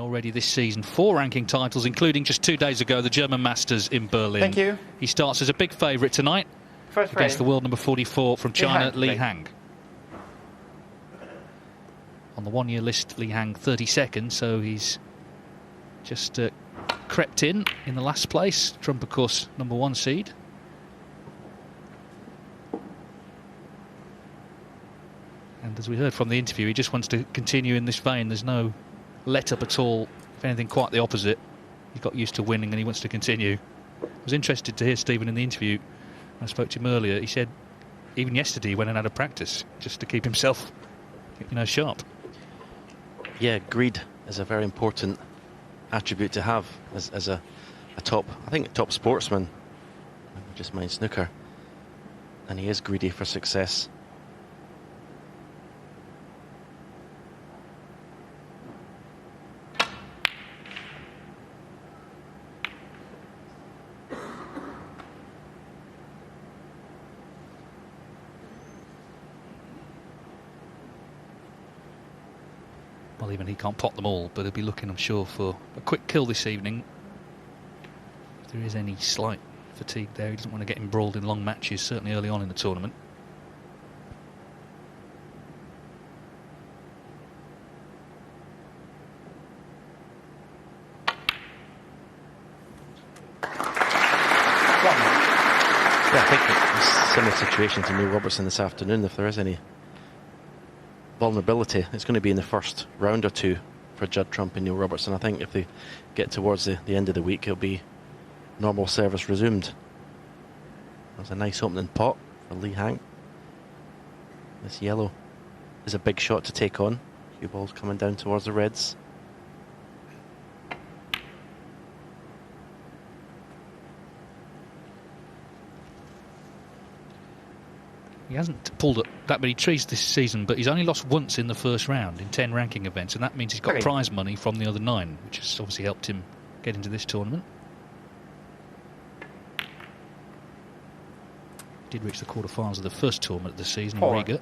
And already this season, 4 ranking titles, including just 2 days ago, the German Masters in Berlin. Thank you. He starts as a big favourite tonight against the world number 44 from China, Li Hang. On the one-year list, Li Hang 32nd, so he's just crept in the last place. Trump, of course, number 1 seed. And as we heard from the interview, he just wants to continue in this vein. There's no let-up at all. If anything, quite the opposite. He's got used to winning and he wants to continue. I was interested to hear Stephen in the interview. I spoke to him earlier. He said even yesterday he went and had a practice just to keep himself, sharp. Yeah, greed is a very important attribute to have as a top sportsman. Just mind snooker. And he is greedy for success. Well, even he can't pot them all, but he'll be looking, I'm sure, for a quick kill this evening. If there is any slight fatigue there, he doesn't want to get embroiled in long matches, certainly early on in the tournament. Yeah, I think it's a similar situation to Neil Robertson this afternoon. If there is any vulnerability, it's going to be in the first round or two for Judd Trump and Neil Robertson. I think if they get towards the end of the week, it'll be normal service resumed. That's a nice opening pot for Li Hang. This yellow is a big shot to take on. Cue balls coming down towards the reds. He hasn't pulled up that many trees this season, but he's only lost once in the first round in 10 ranking events, and that means he's got prize money from the other 9, which has obviously helped him get into this tournament. Did reach the quarterfinals of the first tournament of the season in Riga.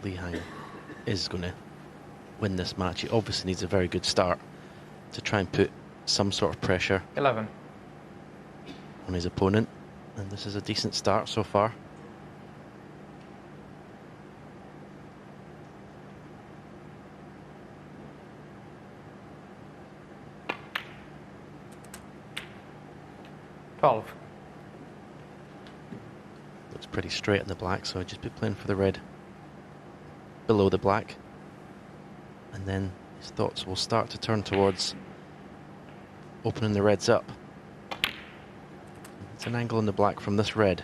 Li Hang is going to win this match. He obviously needs a very good start to try and put some sort of pressure 11 on his opponent, and this is a decent start so far. Looks pretty straight in the black, so I'd just be playing for the red below the black, and then his thoughts will start to turn towards opening the reds up. It's an angle in the black from this red.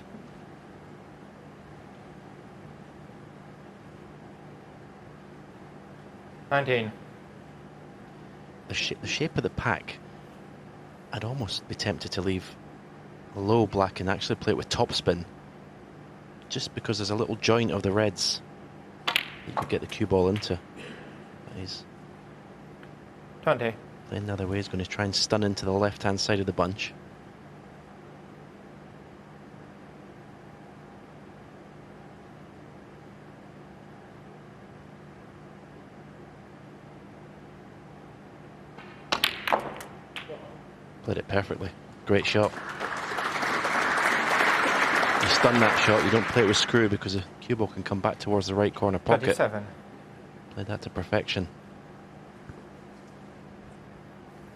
The shape of the pack, I'd almost be tempted to leave low black and actually play it with topspin, just because there's a little joint of the reds you could get the cue ball into. But he's 20. Playing the other way. He's going to try and stun into the left-hand side of the bunch. Played it perfectly. Great shot. You stun that shot, you don't play it with screw because the cue ball can come back towards the right corner pocket. 37. Played that to perfection.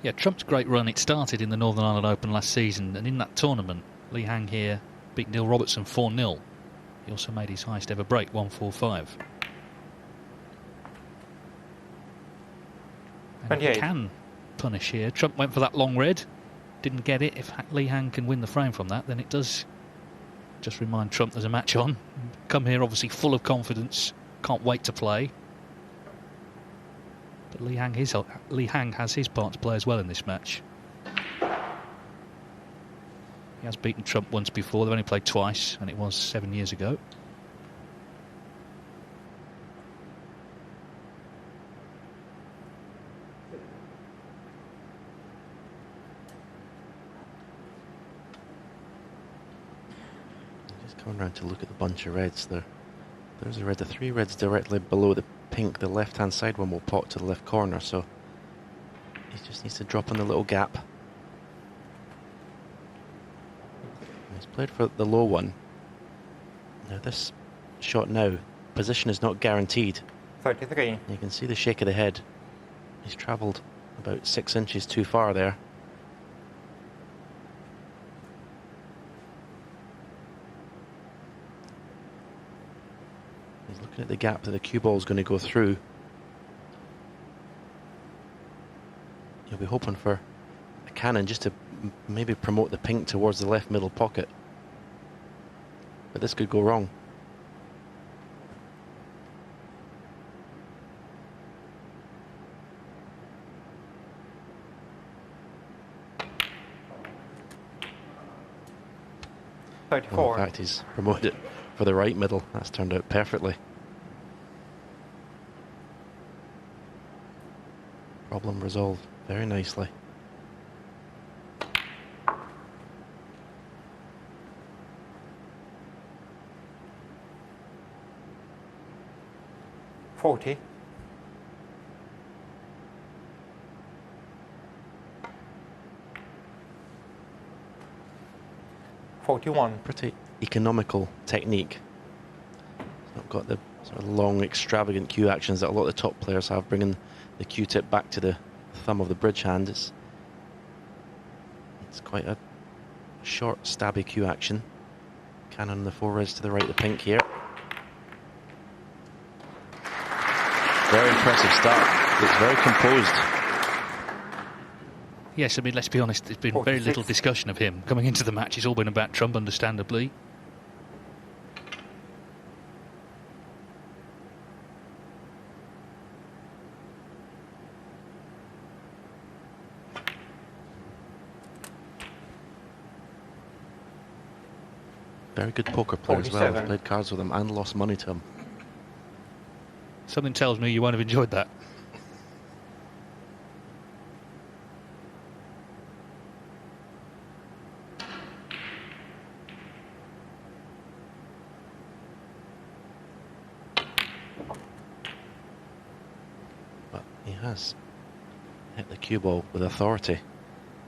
Yeah, Trump's great run, it started in the Northern Ireland Open last season, and in that tournament, Li Hang here beat Neil Robertson 4-0. He also made his highest ever break, 1-4-5. And he can punish here. Trump went for that long red, didn't get it. If Li Hang can win the frame from that, then it does just remind Trump there's a match on. Come here obviously full of confidence, can't wait to play. But Li Hang has his part to play as well in this match. He has beaten Trump once before. They've only played twice, and it was 7 years ago. Going round to look at the bunch of reds there. There's a red, the 3 reds directly below the pink. The left-hand side one will pot to the left corner, so he just needs to drop in the little gap. He's played for the low one. Now this shot now, position is not guaranteed. 33. You can see the shake of the head. He's travelled about 6 inches too far there. He's looking at the gap that the cue ball is going to go through. He'll be hoping for a cannon just to maybe promote the pink towards the left middle pocket. But this could go wrong. Well, in fact, he's promoted it for the right middle. That's turned out perfectly. Problem resolved very nicely. $40. $41. Pretty economical technique. It's not got the sort of long, extravagant cue actions that a lot of the top players have, bringing the cue tip back to the thumb of the bridge hand. It's quite a short, stabby cue action. Cannon on the 4 reds to the right of the pink here. Very impressive start. Looks very composed. Yes, I mean, let's be honest, there's been 46. very little discussion of him coming into the match. It's all been about Trump, understandably. Very good poker player as well. 47. I've played cards with him and lost money to him. Something tells me you won't have enjoyed that. But he has hit the cue ball with authority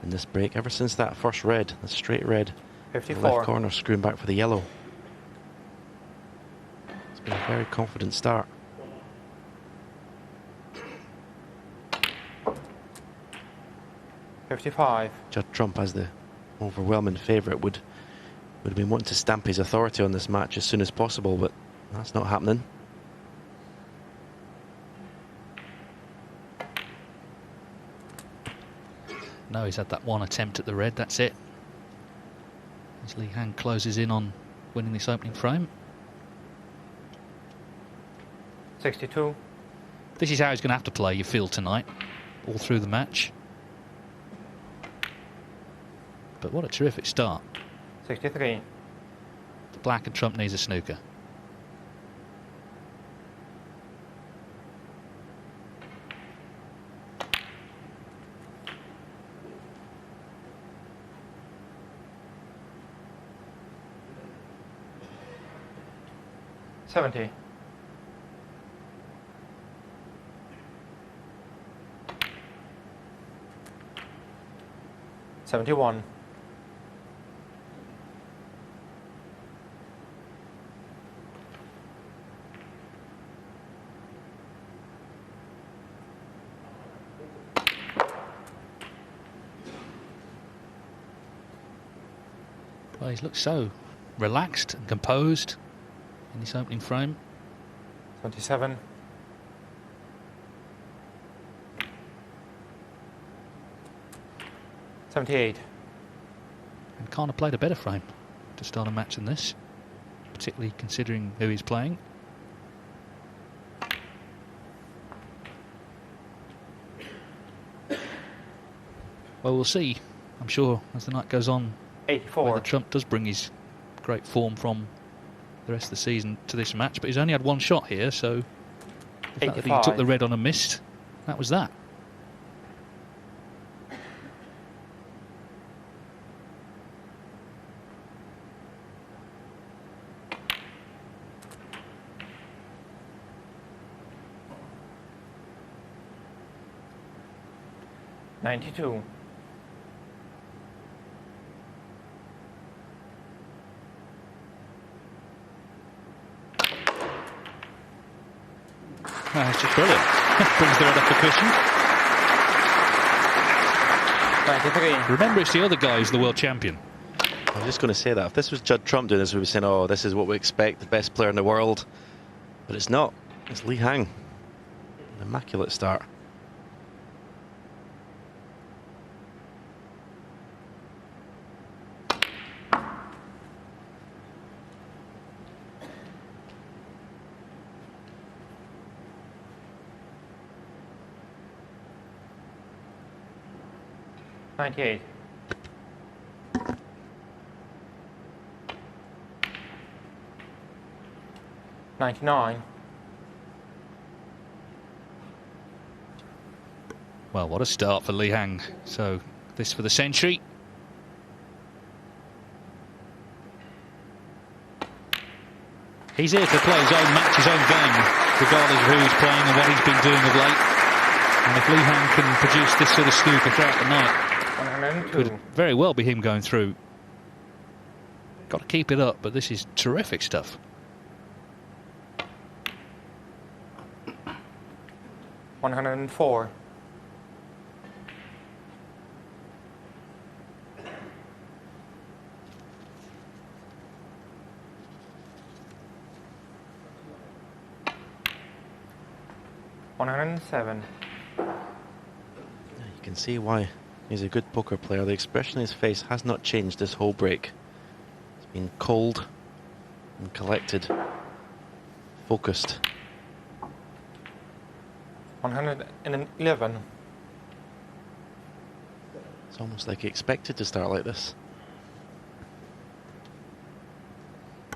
in this break. Ever since that first red, the straight red, the 54. left corner screwing back for the yellow. It's been a very confident start. $55. Judd Trump, as the overwhelming favourite, would have been wanting to stamp his authority on this match as soon as possible, but that's not happening. No, he's had that one attempt at the red, that's it. As Lee Hang closes in on winning this opening frame. 62. This is how he's going to have to play, you feel, tonight, all through the match. But what a terrific start. 63. The black and Trump needs a snooker. $70. $71. Well, he's looked so relaxed and composed in this opening frame. 27. $78. And can't have played a better frame to start a match than this, particularly considering who he's playing. Well, we'll see, I'm sure, as the night goes on, 84. whether Trump does bring his great form from the rest of the season to this match. But he's only had one shot here, so the fact that he 85. took the red on and missed, that was that. 92. It's just brilliant. Brings the red off the cushion. 93. Remember, it's the other guy who's the world champion. I was just going to say that. If this was Judd Trump doing this, we would be saying, oh, this is what we expect, the best player in the world. But it's not. It's Lee Hang. An immaculate start. $98. $99. Well, what a start for Lee Hang. So, this for the century. He's here to play his own match, his own game, regardless of who he's playing and what he's been doing of late. And if Lee Hang can produce this sort of snooker throughout the night, 102. could very well be him going through. Got to keep it up, but this is terrific stuff. 104. $107. You can see why he's a good poker player. The expression on his face has not changed this whole break. It's been cold and collected, focused. 111. It's almost like he expected to start like this.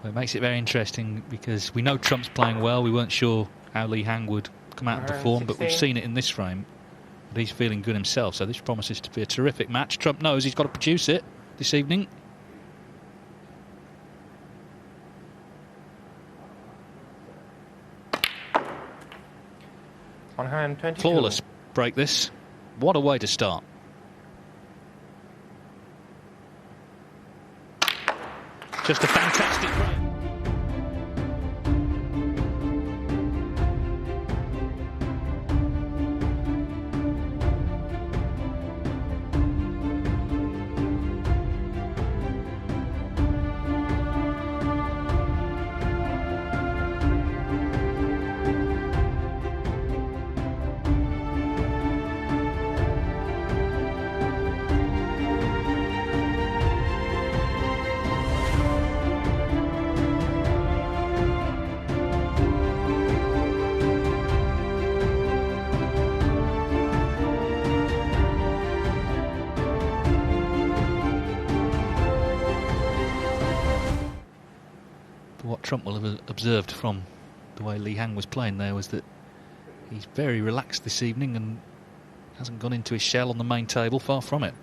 Well, it makes it very interesting because we know Trump's playing well. We weren't sure how Lee Hang would come out and perform, but we've seen it in this frame. But he's feeling good himself, so this promises to be a terrific match. Trump knows he's got to produce it this evening. Flawless break this. What a way to start. Just a fantastic break. What Trump will have observed from the way Lee Hang was playing there was that he's very relaxed this evening and hasn't gone into his shell on the main table, far from it.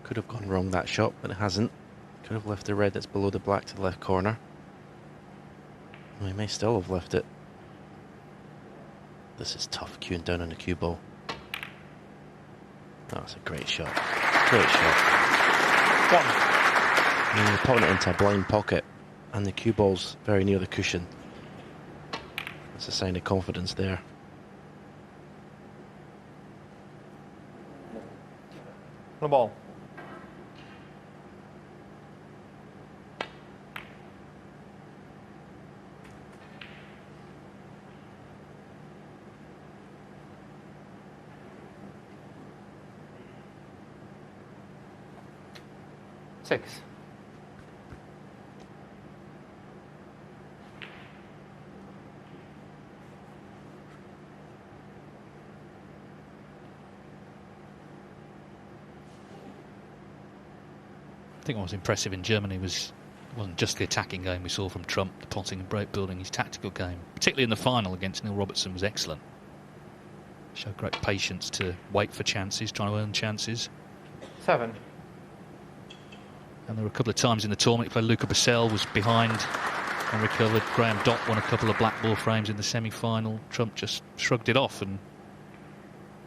Could have gone wrong that shot, but it hasn't. Could have left the red that's below the black to the left corner. Well, he may still have left it. This is tough, queuing down on the cue ball. That's a great shot. Great shot. I mean, you're putting it into a blind pocket, and the cue ball's very near the cushion. That's a sign of confidence there. No ball. Six. think what was impressive in Germany wasn't just the attacking game we saw from Trump, the potting and break building. His tactical game, particularly in the final against Neil Robertson, was excellent. Showed great patience to wait for chances, trying to earn chances. 7. And there were a couple of times in the tournament he played Luca Bassell, was behind and recovered. Graham Dott won a couple of black ball frames in the semi-final. Trump just shrugged it off and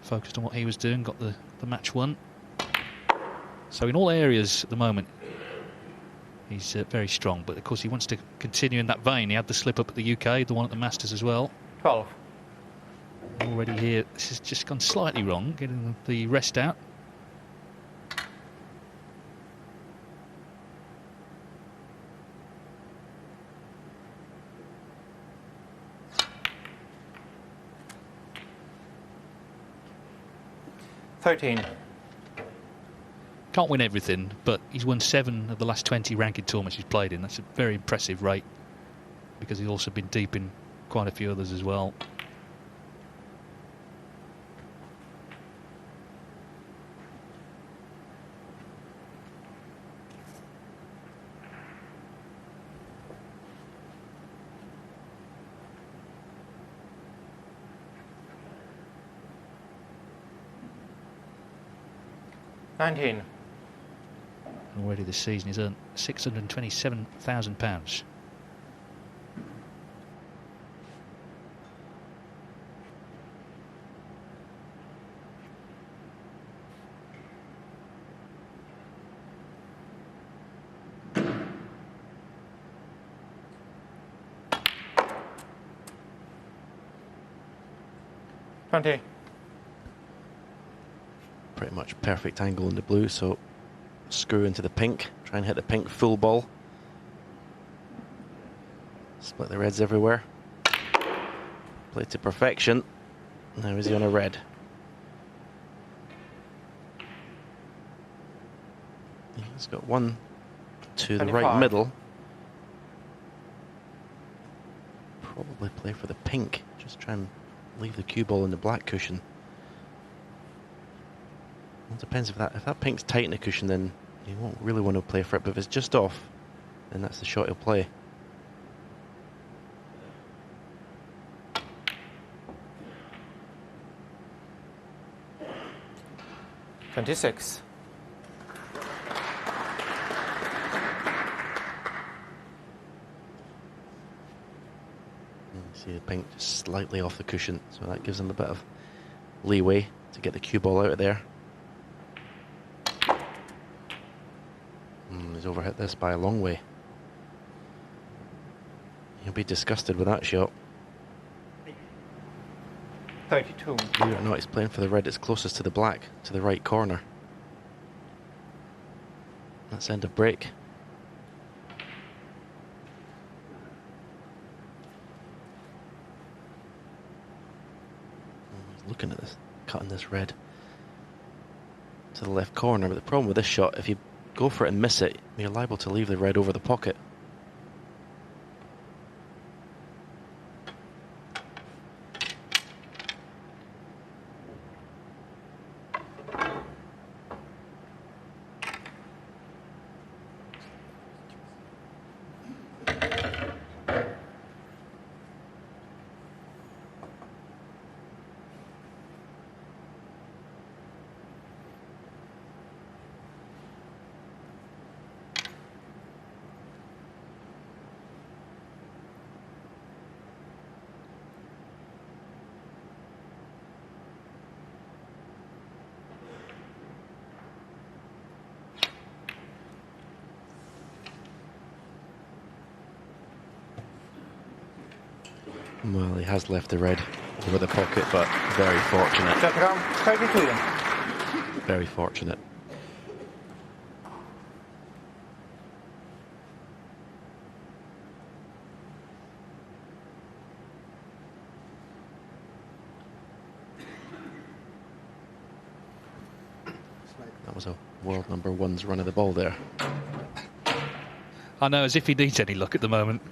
focused on what he was doing, got the match won. So in all areas at the moment, he's very strong. But of course he wants to continue in that vein. He had the slip up at the UK, the one at the Masters as well. 12. Already here, this has just gone slightly wrong, getting the rest out. Can't win everything, but he's won 7 of the last 20 ranked tournaments he's played in. That's a very impressive rate, because he's also been deep in quite a few others as well. £19. Already this season he's earned £627,000. $20. Pretty much perfect angle in the blue, so screw into the pink, try and hit the pink full ball. Split the reds everywhere. Play to perfection. Now is he on a red? He's got one to the 25. right middle. Probably play for the pink. Just try and leave the cue ball in the black cushion. It depends if that pink's tight in the cushion, then you won't really want to play for it. But if it's just off, then that's the shot he'll play. $26. You see the pink just slightly off the cushion, so that gives him a bit of leeway to get the cue ball out of there. He's overhit this by a long way. He'll be disgusted with that shot. 32. Believe it or not, he's playing for the red that's closest to the black, to the right corner. That's end of break. He's looking at this, cutting this red to the left corner, but the problem with this shot, if you go for it and miss it, you're liable to leave the red over the pocket. Well, he has left the red over the pocket, but very fortunate. 32. Very fortunate. That was a world #1's run of the ball there. I know, as if he needs any luck at the moment.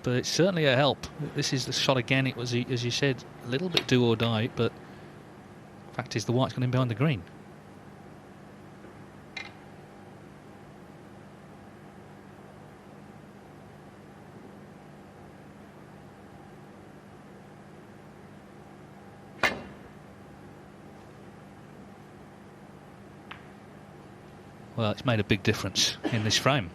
But it's certainly a help. This is the shot again. It was, as you said, a little bit do or die, but the fact is the white's gone in behind the green. Well, it's made a big difference in this frame.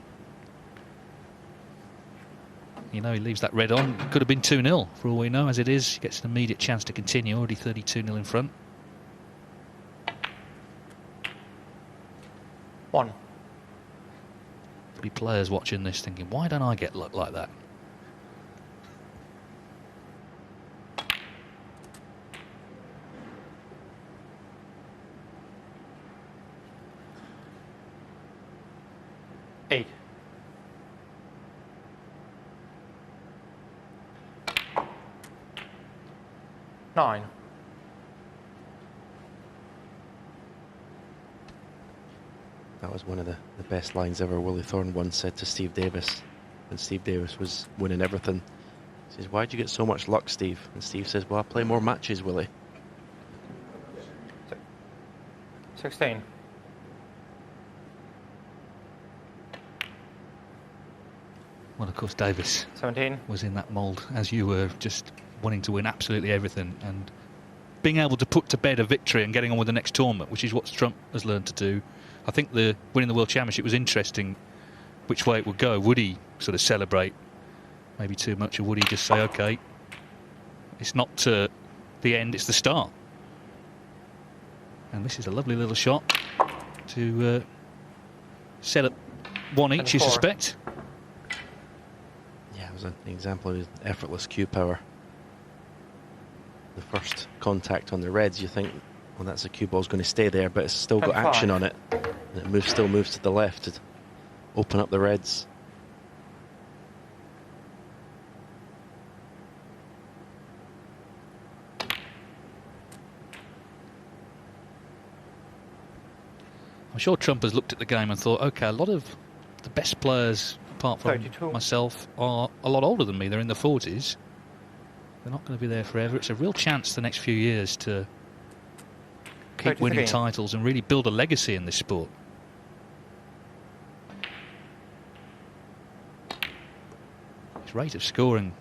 You know, he leaves that red on. Could have been 2-0 for all we know. As it is, he gets an immediate chance to continue. Already 32-0 in front. 1. Probably players watching this thinking, why don't I get luck like that? Eight. 9. That was one of the best lines ever. Willie Thorne once said to Steve Davis, when Steve Davis was winning everything. He says, "Why'd you get so much luck, Steve?" And Steve says, "Well, I play more matches, Willie." 16. Well, of course, Davis 17. was in that mould, as you were, just wanting to win absolutely everything and being able to put to bed a victory and getting on with the next tournament, which is what Trump has learned to do. I think the winning the World Championship was interesting which way it would go. Would he sort of celebrate maybe too much, or would he just say, OK, it's not the end, it's the start? And this is a lovely little shot to set up one each, you suspect. Yeah, it was an example of effortless cue power. The first contact on the reds, you think, well, that's a cue ball's going to stay there, but it's still got action on it. And it still moves to the left to open up the reds. I'm sure Trump has looked at the game and thought, OK, a lot of the best players, apart from 32. myself, are a lot older than me. They're in the 40s. They're not going to be there forever. It's a real chance the next few years to keep winning titles and really build a legacy in this sport. His rate of scoring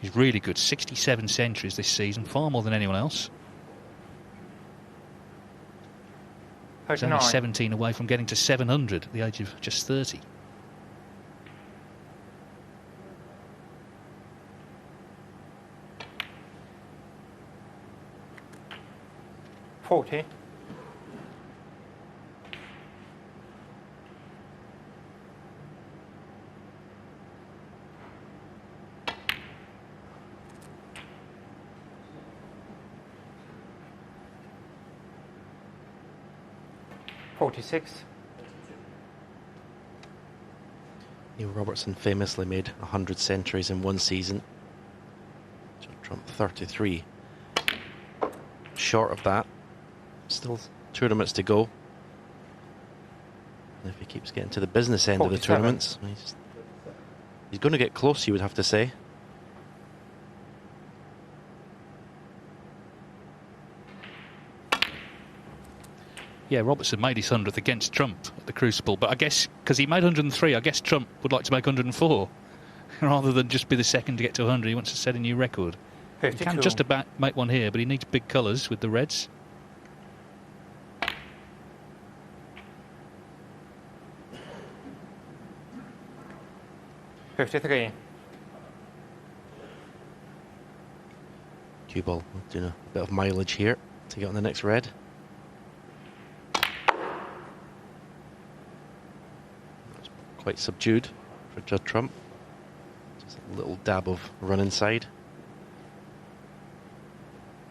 is really good. 67 centuries this season, far more than anyone else. He's only 17 away from getting to 700 at the age of just 30. $40. $46. Neil Robertson famously made 100 centuries in one season. Judd Trump 33. Short of that. Still tournaments to go. And if he keeps getting to the business end 47. of the tournaments, he's going to get close, you would have to say. Yeah, Robertson made his 100th against Trump at the Crucible, but I guess because he made 103, I guess Trump would like to make 104 rather than just be the second to get to 100. He wants to set a new record. 52. He can just about make one here, but he needs big colours with the reds. $53. Cue ball doing a bit of mileage here to get on the next red. Quite subdued for Judd Trump. Just a little dab of run inside.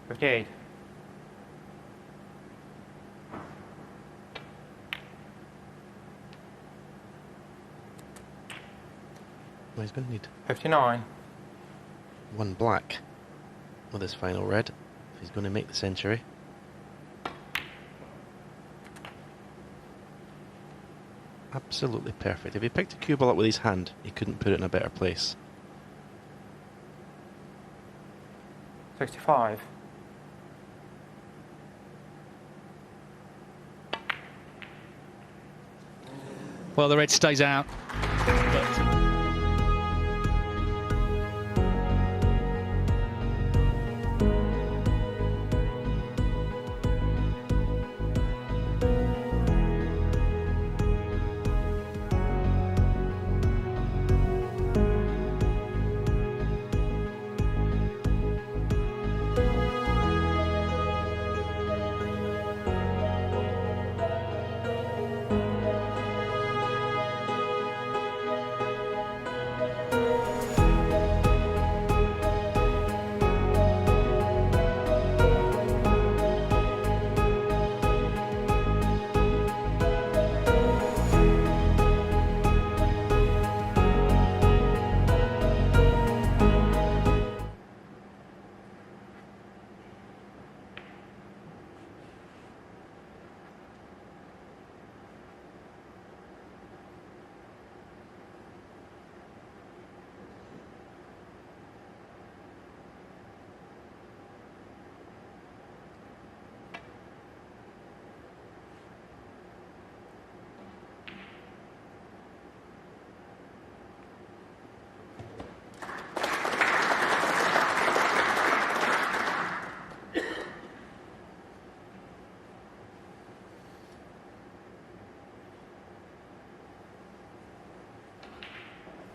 58. Well, he's going to need 59. one black with his final red if he's going to make the century. Absolutely perfect. If he picked a cue ball up with his hand, he couldn't put it in a better place. 65. Well, the red stays out. But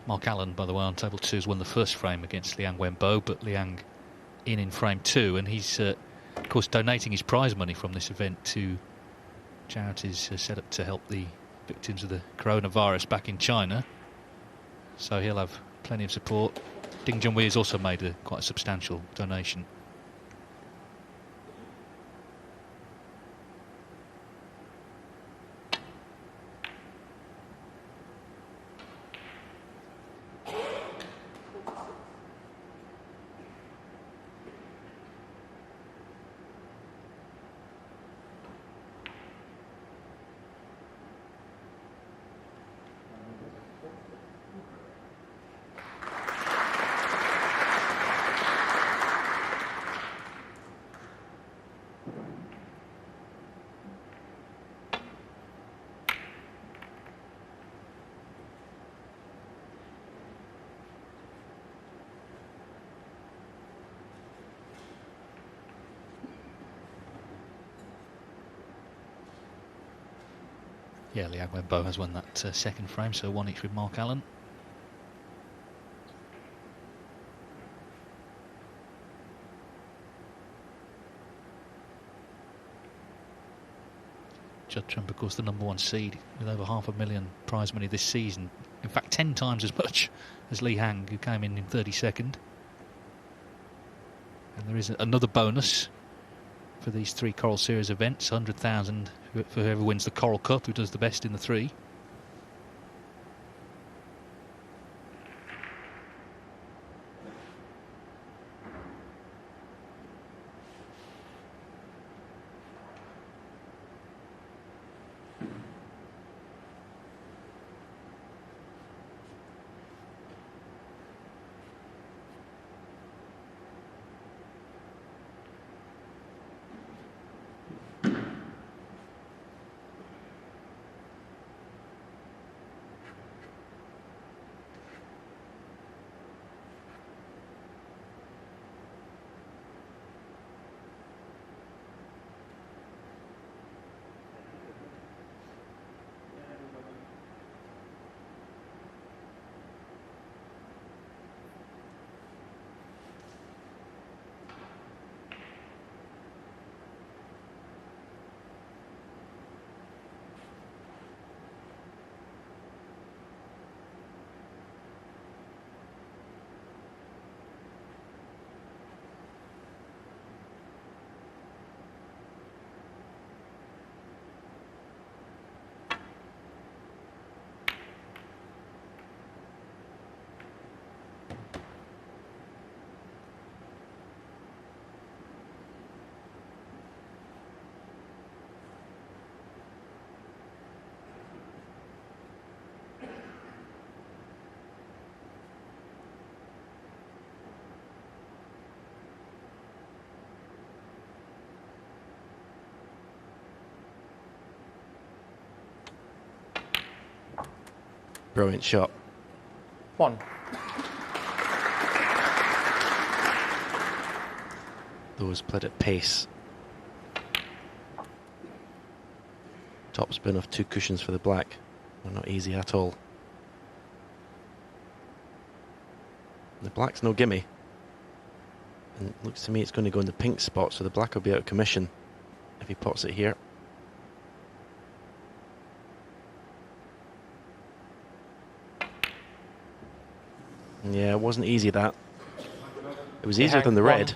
Mark Allen, by the way, on table 2 has won the first frame against Liang Wenbo, but Liang in frame 2, and he's, of course, donating his prize money from this event to charities set up to help the victims of the coronavirus back in China. So he'll have plenty of support. Ding Junhui has also made quite a substantial donation. Yeah, Liang Wenbo has won that second frame, so 1 each with Mark Allen. Judd Trump, of course, the #1 seed with over $500,000 prize money this season. In fact, 10 times as much as Li Hang, who came in 32nd. And there is another bonus for these 3 Coral Series events, 100,000 for whoever wins the Coral Cup, who does the best in the 3. Brilliant shot. 1. Those played at pace. Top spin of 2 cushions for the black. They're not easy at all. The black's no gimme. And it looks to me it's going to go in the pink spot, so the black will be out of commission if he pots it here. Yeah, it wasn't easy, that. It was easier than the red.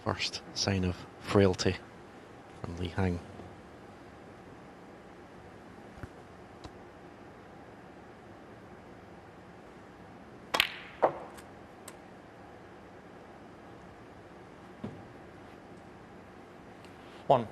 First sign of frailty from Li Hang. One.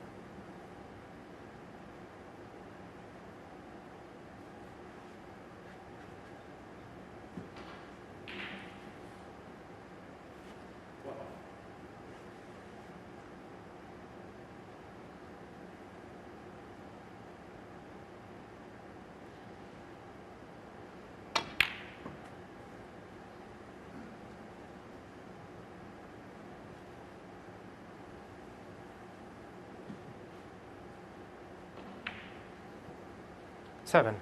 7.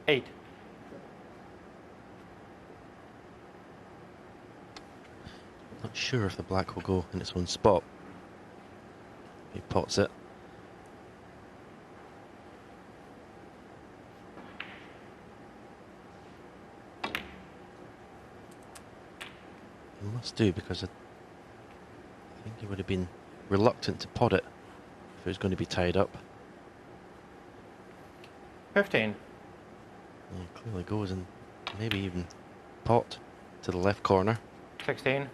Eight. Not sure if the black will go in its own spot. He pots it. He must do, because I think he would have been reluctant to pot it if it was going to be tied up. 15. He clearly goes, and maybe even pot to the left corner. 16.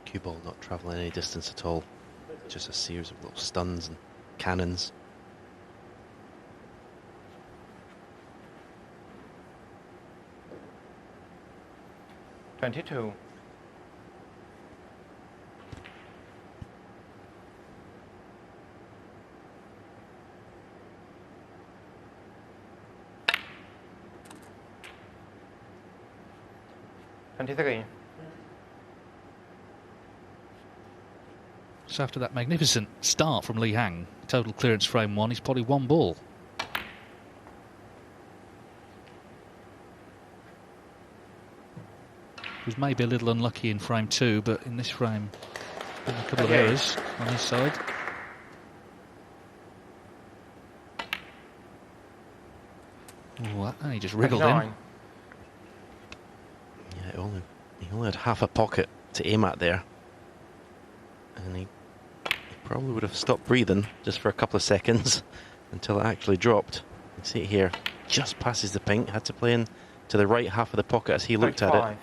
Cue ball not travelling any distance at all. Just a series of little stuns and cannons. Twenty-two. Twenty-three. So after that magnificent start from Lee Hang, total clearance frame 1, he's probably 1 ball. He was maybe a little unlucky in frame 2, but in this frame, a couple of errors on his side. Oh, he just wriggled in. Yeah, He only had half a pocket to aim at there. And he probably would have stopped breathing just for a couple of seconds until it actually dropped. You can see it here, just passes the pink, had to play in to the right half of the pocket as he looked at it.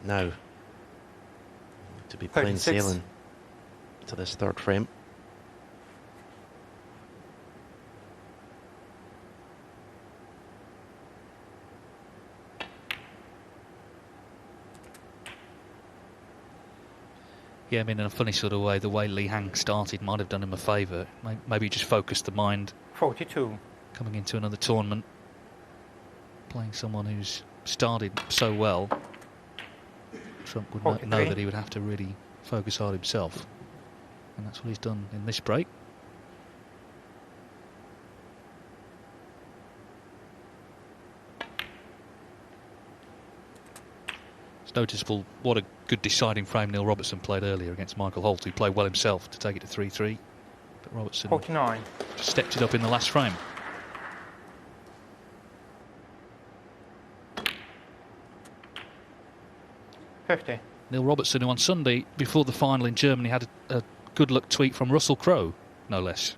Now, to be plain 36. sailing to this third frame. Yeah, I mean, in a funny sort of way, the way Lee Hang started might have done him a favour. Maybe just focused the mind 42. coming into another tournament, playing someone who's started so well. Trump would know 43. that he would have to really focus hard himself, and that's what he's done in this break. It's noticeable what a good deciding frame Neil Robertson played earlier against Michael Holt, who played well himself to take it to 3-3, but Robertson 49. just stepped it up in the last frame. $50. Neil Robertson, who on Sunday, before the final in Germany, had a good luck tweet from Russell Crowe, no less.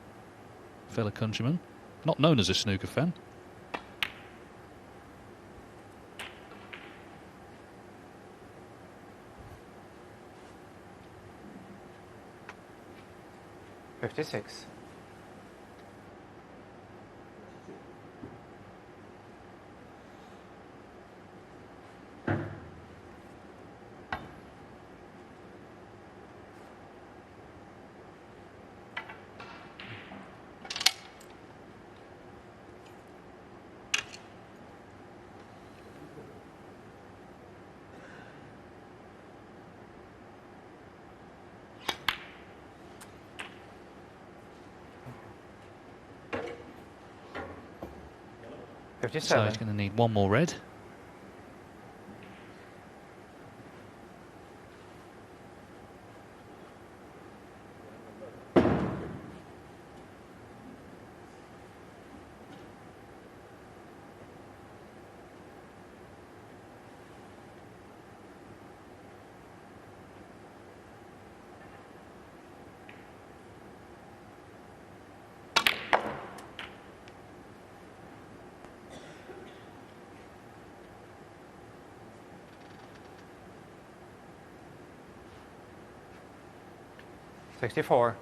Fellow countryman, not known as a snooker fan. $56. So 57. he's going to need one more red. 64.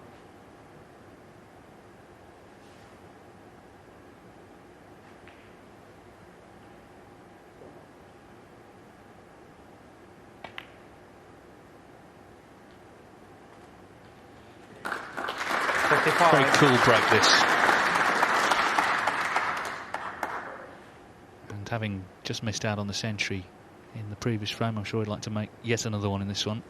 Very cool break this. And having just missed out on the century in the previous frame, I'm sure he'd like to make yet another one in this one.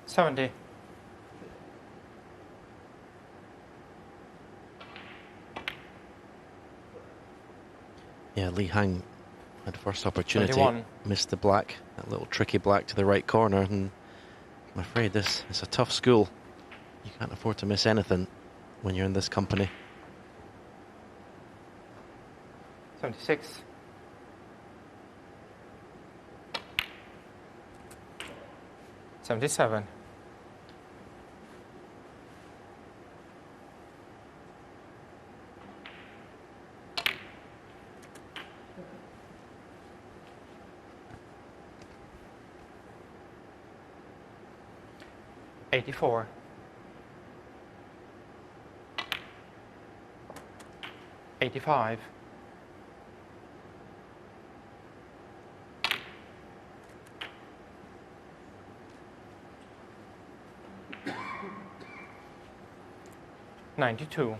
$70. Yeah, Lee Hang had first opportunity, 21. missed the black, that little tricky black to the right corner, and I'm afraid this is a tough school. You can't afford to miss anything when you're in this company. 76. $77. $84. 85. $92.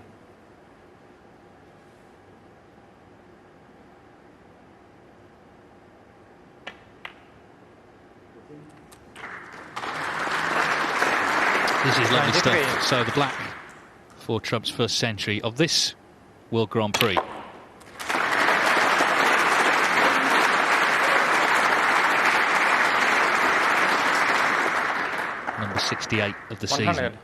This is lovely 93. stuff. So the black for Trump's first century of this World Grand Prix. Number 68 of the 100. season.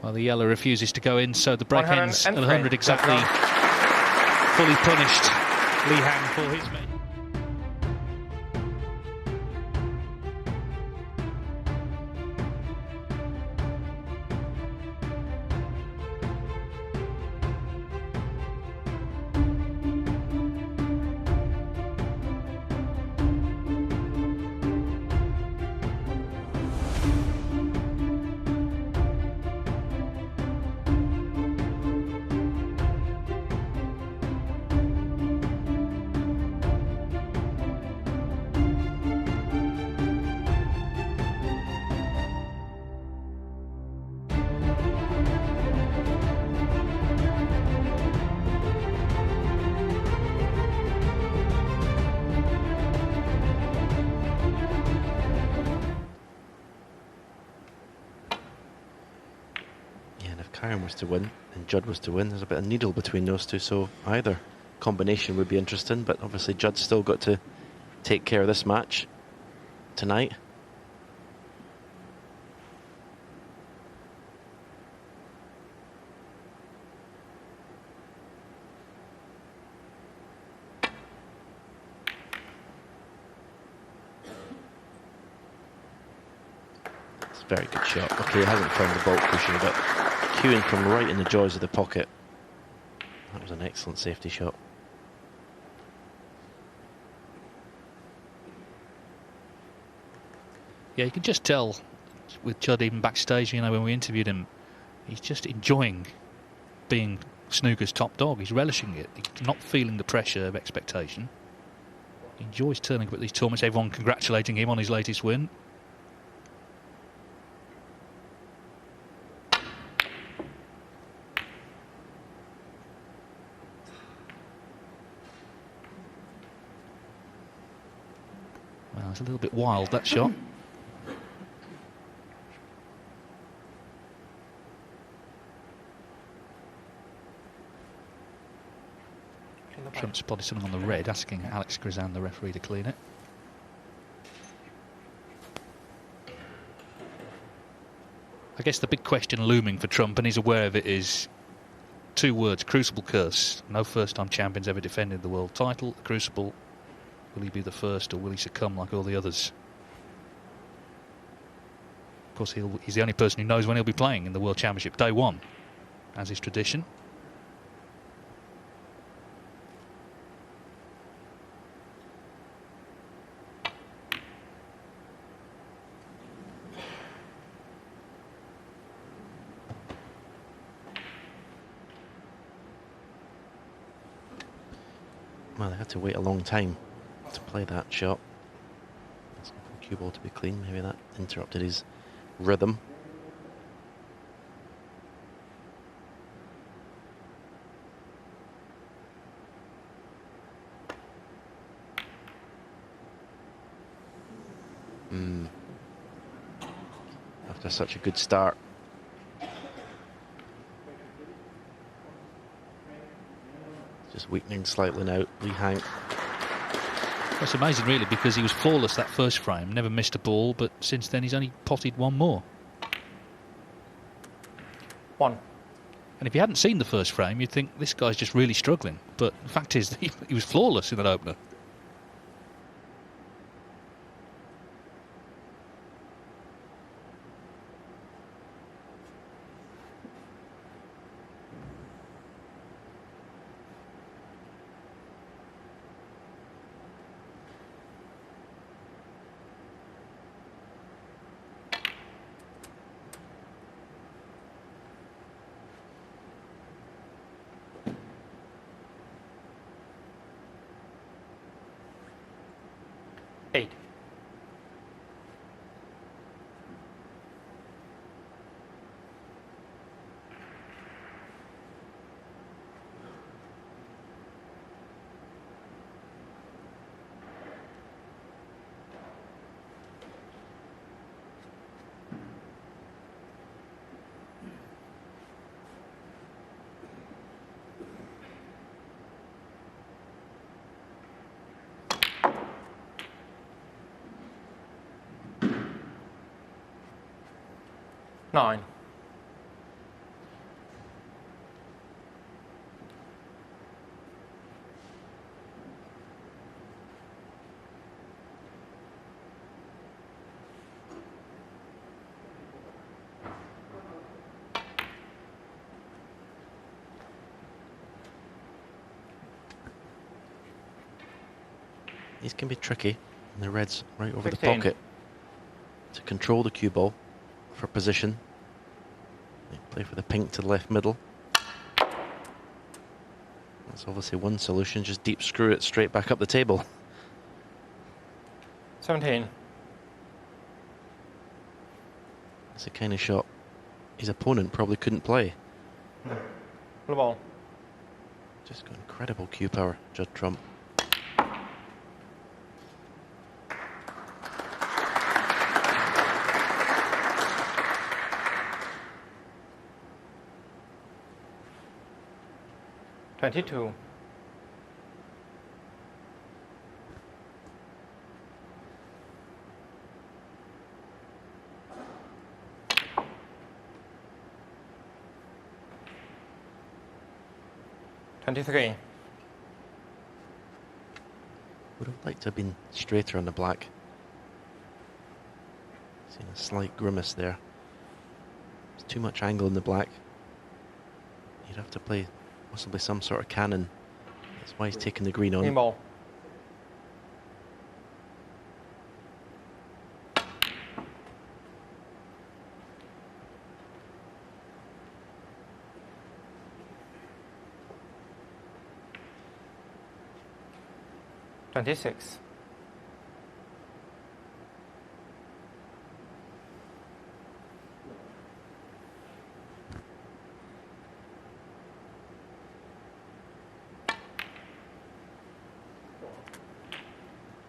Well, the yellow refuses to go in, so the break ends at 100 exactly. Fully punished Lee Hang for his mate. Karen was to win and Judd was to win, there's a bit of needle between those two, so either combination would be interesting, but obviously Judd's still got to take care of this match tonight. It's a very good shot. Okay, it hasn't found the bolt cushion, but cueing from right in the jaws of the pocket. That was an excellent safety shot. Yeah, you can just tell with Judd even backstage, you know, when we interviewed him, he's just enjoying being snooker's top dog. He's relishing it. He's not feeling the pressure of expectation. He enjoys turning up at these tournaments, everyone congratulating him on his latest win. Well, it's a little bit wild, that shot. Trump's spotted something on the red, asking Alex Grizan, the referee, to clean it. I guess the big question looming for Trump, and he's aware of it, is two words: Crucible curse. No first-time champions ever defended the world title. The Crucible, will he be the first or will he succumb like all the others? course, he's the only person who knows when he'll be playing in the World Championship day one, as is tradition. Well, they had to wait a long time to play that shot. Cue ball to be clean. Maybe that interrupted his rhythm. After such a good start. Just weakening slightly now, Lee Hang. That's amazing, really, because he was flawless that first frame, never missed a ball, but since then he's only potted one more. 1. And if you hadn't seen the first frame, you'd think this guy's just really struggling. But the fact is, he was flawless in that opener. Eight. Nine. These can be tricky, and the red's right over 16. the pocket to control the cue ball for position. They play for the pink to the left middle. That's obviously one solution, just deep screw it straight back up the table. 17. It's the kind of shot his opponent probably couldn't play. Blue ball. Just got incredible cue power, Judd Trump. Twenty-two. 23. Would have liked to have been straighter on the black. Seen a slight grimace there. There's too much angle in the black. You'd have to play possibly some sort of cannon. That's why he's taking the green on. Green ball. Twenty-six.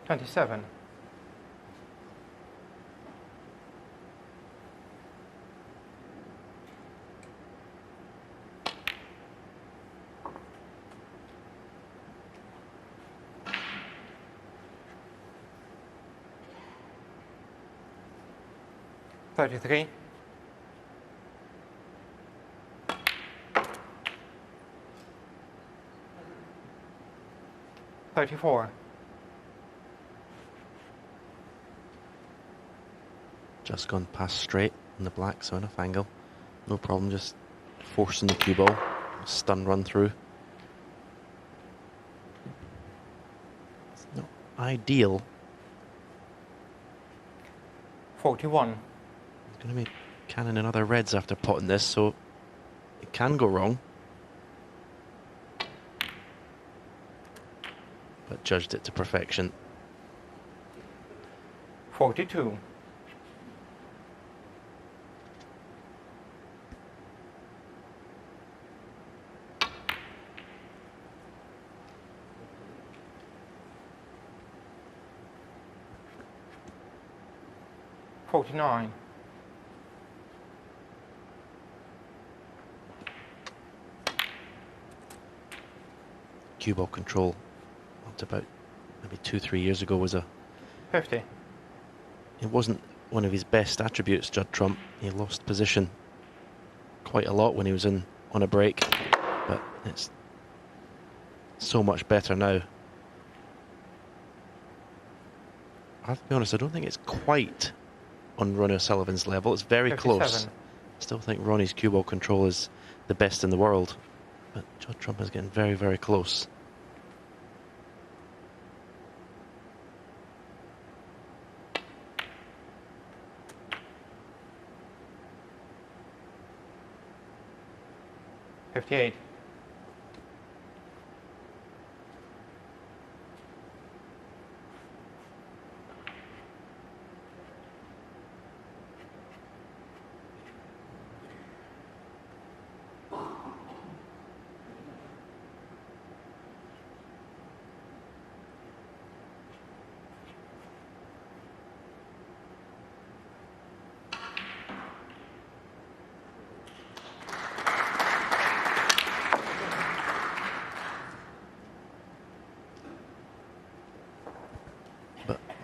Twenty-seven. 33. 34. Just gone past straight in the black, so enough angle. No problem, just forcing the cue ball. Stun run through. It's not ideal. 41. He's going to be cannoning other reds after potting this, so it can go wrong. But judged it to perfection. 42. $49. Cue ball control up to about maybe 2-3 years ago was 50. It wasn't one of his best attributes, Judd Trump. He lost position quite a lot when he was on a break, but it's so much better now. I have to be honest, I don't think it's quite on Ronnie O'Sullivan's level. It's very 57. close. I still think Ronnie's cue ball control is the best in the world, but Judd Trump is getting very, very close. $58.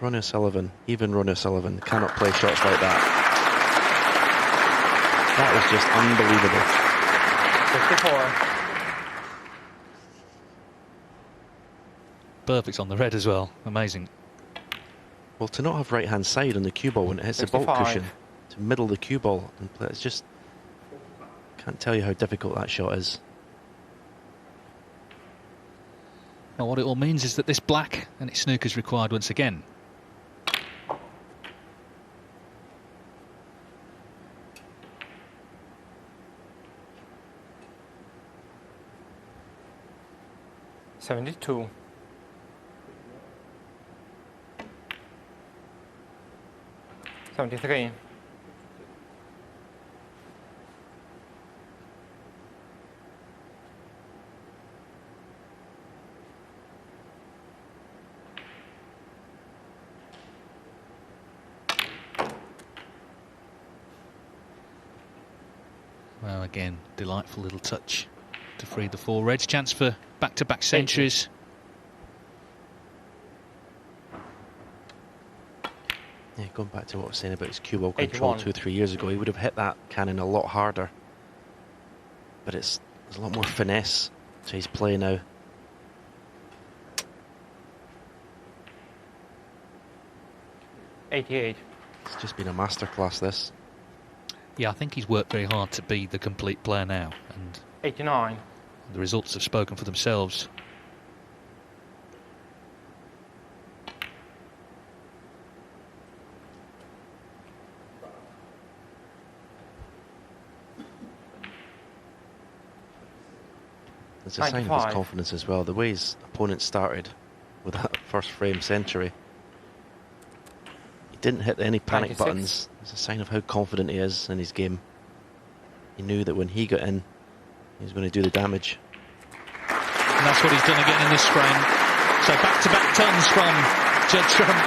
Ronnie O'Sullivan, even Ronnie O'Sullivan, cannot play shots like that. That was just unbelievable. 54. Perfect on the red as well. Amazing. Well, to not have right hand side on the cue ball when it hits the 65. bault cushion, to middle the cue ball and play, it's just, can't tell you how difficult that shot is. Well, what it all means is that this black and its snooker's required once again. $72. $73. Well, again, delightful little touch to free the four reds. Chance for back-to-back centuries. Yeah, going back to what I was saying about his cue ball control 81. 2-3 years ago, he would have hit that cannon a lot harder. But there's a lot more finesse to his play now. $88. It's just been a masterclass, this. Yeah, I think he's worked very hard to be the complete player now, and $89. the results have spoken for themselves. It's a sign of his 95. confidence as well. The way his opponent started with that first frame century. He didn't hit any panic 96. buttons. It's a sign of how confident he is in his game. He knew that when he got in, he was going to do the damage. And that's what he's done again in this frame. So back-to-back tons from Judd Trump.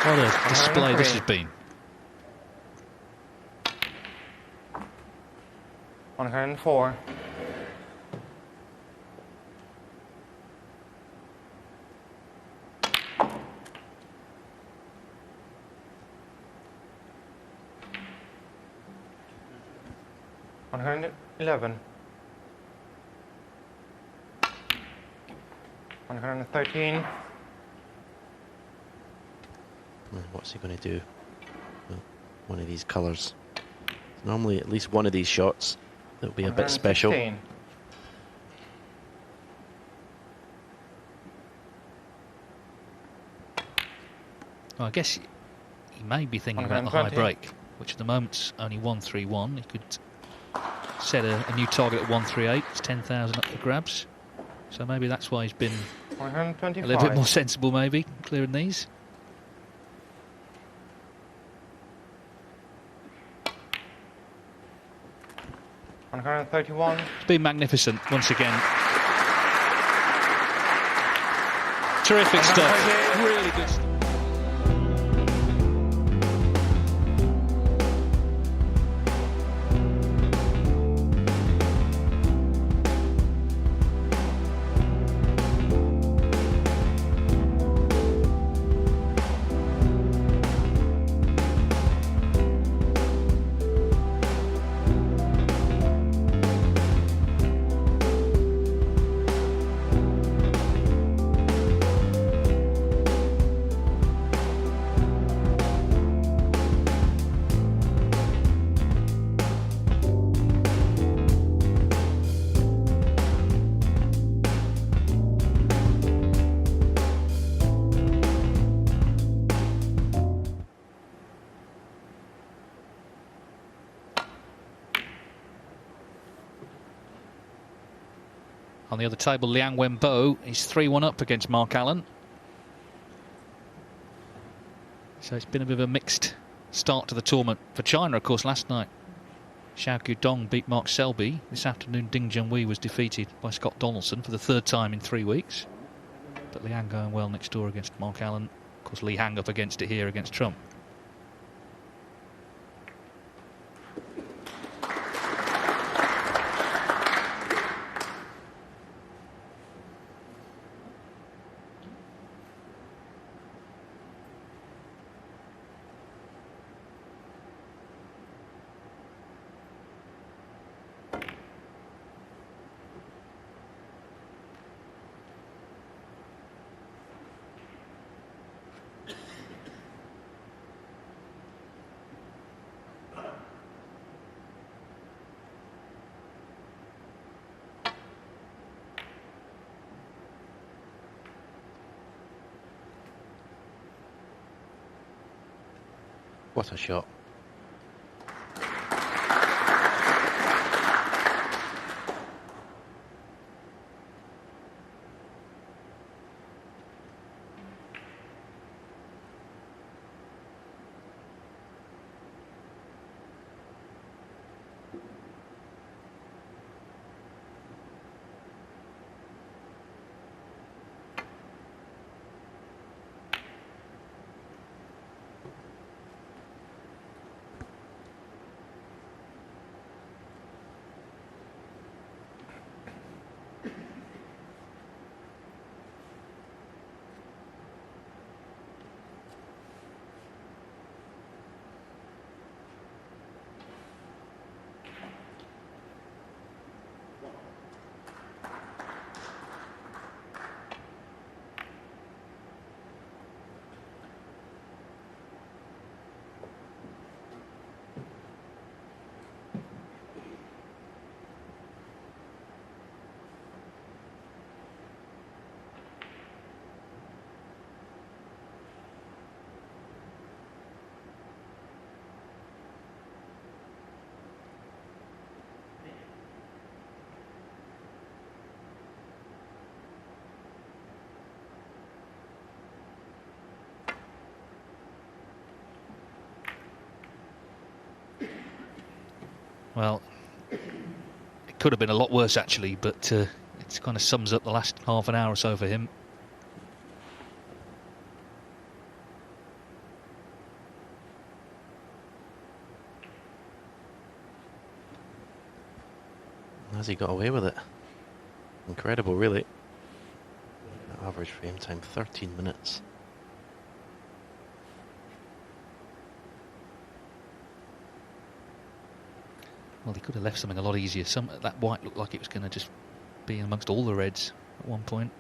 What a display this has been. 104. $111. 113. What's he going to do? one of these colours. Normally at least one of these shots that will be a bit special. 115. Well, I guess he may be thinking about the high 120. break, which at the moment's only 131. He could set a new target at 138. It's 10,000 up for grabs. So maybe that's why he's been a 125. little bit more sensible, maybe, clearing these. $131. It's been magnificent once again. Terrific stuff. Really good stuff. On the other table, Liang Wenbo is 3-1 up against Mark Allen. So it's been a bit of a mixed start to the tournament. For China, of course, last night, Xiao Guodong beat Mark Selby. This afternoon, Ding Junhui was defeated by Scott Donaldson for the third time in 3 weeks. But Liang going well next door against Mark Allen. Of course, Li Hang up against it here against Trump. What a shot. Well, it could have been a lot worse actually, but it kind of sums up the last half an hour or so for him. Has he got away with it? Incredible, really. Average frame time 13 minutes. Well, he could have left something a lot easier. That white looked like it was going to just be amongst all the reds at one point.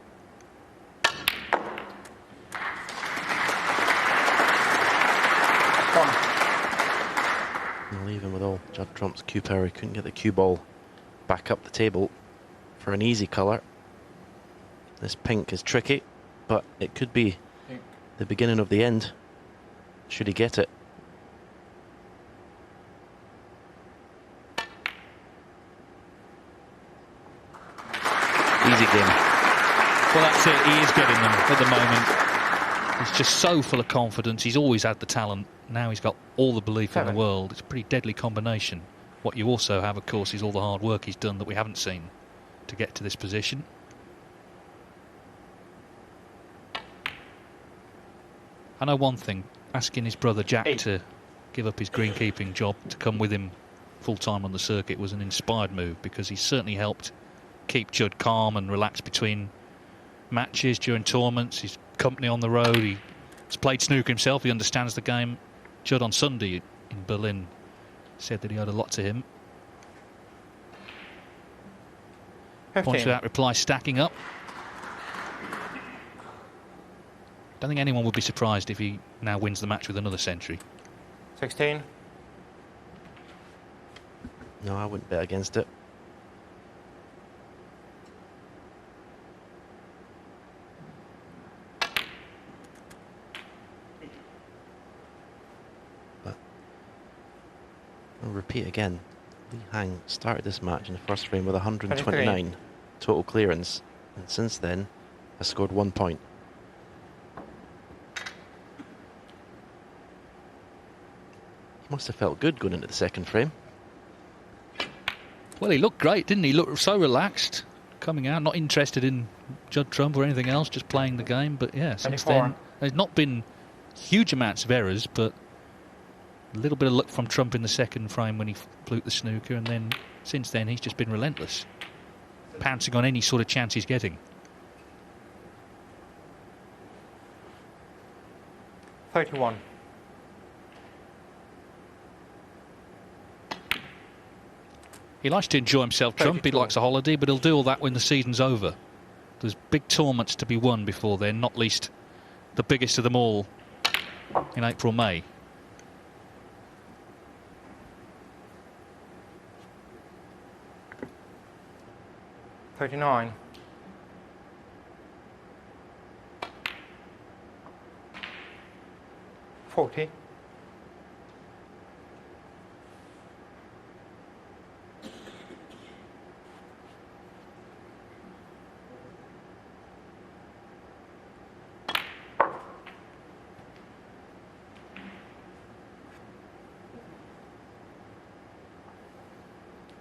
even with all Judd Trump's cue power, he couldn't get the cue ball back up the table for an easy colour. This pink is tricky, but it could be the beginning of the end, should he get it. Easy game. Well, that's it. He is getting them at the moment. He's just so full of confidence. He's always had the talent. Now he's got all the belief in the world. It's a pretty deadly combination. What you also have, of course, is all the hard work he's done that we haven't seen to get to this position. I know one thing, asking his brother Jack to give up his greenkeeping job to come with him full-time on the circuit was an inspired move, because he's certainly helped keep Judd calm and relaxed between matches during tournaments. His company on the road, he's played snooker himself, he understands the game. Judd on Sunday in Berlin said that he owed a lot to him. 15. Points without reply stacking up. Don't think anyone would be surprised if he now wins the match with another century. 16. No, I wouldn't bet against it. But I'll repeat again. Lee Hang started this match in the first frame with 129 total clearance, and since then has scored 1 point. He must have felt good going into the second frame. Well, he looked great, didn't he? He looked so relaxed coming out, not interested in Judd Trump or anything else, just playing the game. But yeah, since then there's not been huge amounts of errors, but a little bit of luck from Trump in the second frame when he fluked the snooker, and then since then he's just been relentless, pouncing on any sort of chance he's getting. 31. He likes to enjoy himself, Trump. He likes a holiday, but he'll do all that when the season's over. There's big tournaments to be won before then, not least the biggest of them all in April, May. $39. 40.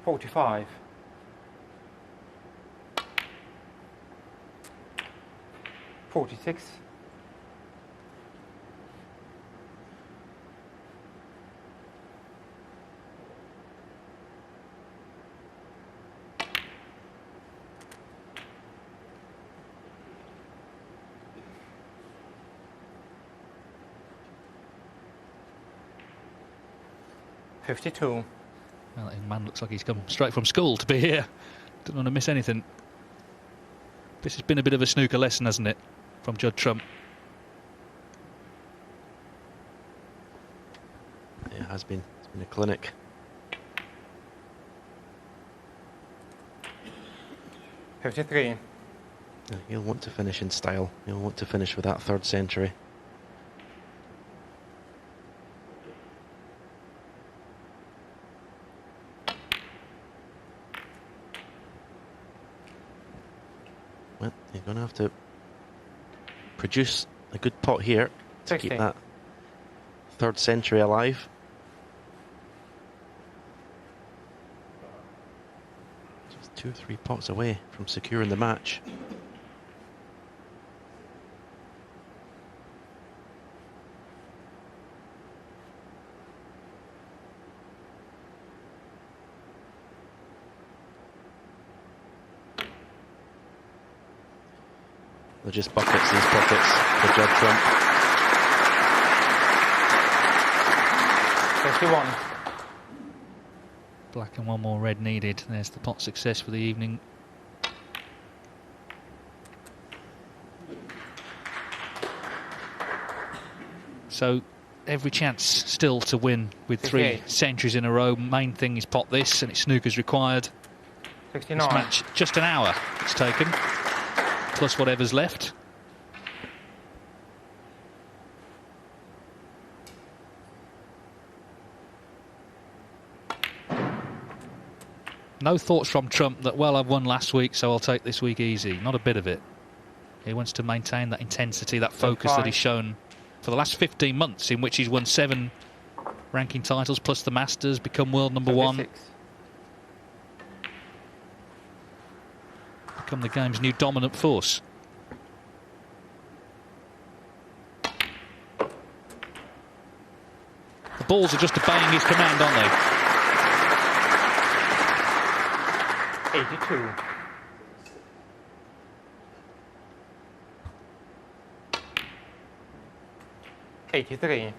45. 46. 52. Well, that man looks like he's come straight from school to be here. Don't want to miss anything. This has been a bit of a snooker lesson, hasn't it, from Judd Trump? It has been. It's been a clinic. $53. He'll want to finish in style. He'll want to finish with that third century. Well, you're going to have to produce a good pot here to keep that third century alive. Just 2 or 3 pots away from securing the match. They're just buckets, these pockets for Judd Trump. 51. Black and one more red needed. There's the pot success for the evening. So every chance still to win with 3 58. centuries in a row. Main thing is pot this, and it's Snooker's required. 69. This match, just an hour it's taken, plus whatever's left. No thoughts from Trump that, well, I've won last week, so I'll take this week easy. Not a bit of it. He wants to maintain that intensity, that focus that he's shown for the last 15 months, in which he's won 7 ranking titles, plus the Masters, become world number 1. 76. Become the game's new dominant force. The balls are just obeying his command, aren't they? 82. 83.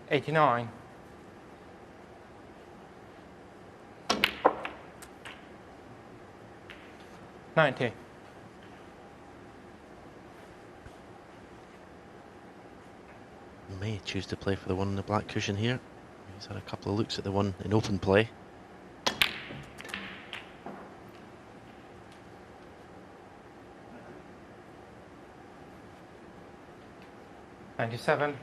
89. 90. May choose to play for the one in the black cushion here. He's had a couple of looks at the one in open play. $97.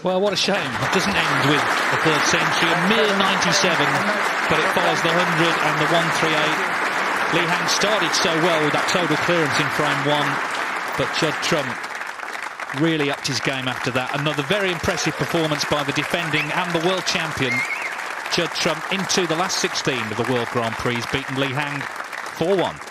Well, what a shame. It doesn't end with the 3rd century. A mere 97, but it follows the 100 and the 138. Lee Hang started so well with that total clearance in frame 1, but Judd Trump really upped his game after that. Another very impressive performance by the defending and the world champion, Judd Trump, into the last 16 of the World Grand Prix. He's beaten Lee Hang 4-1.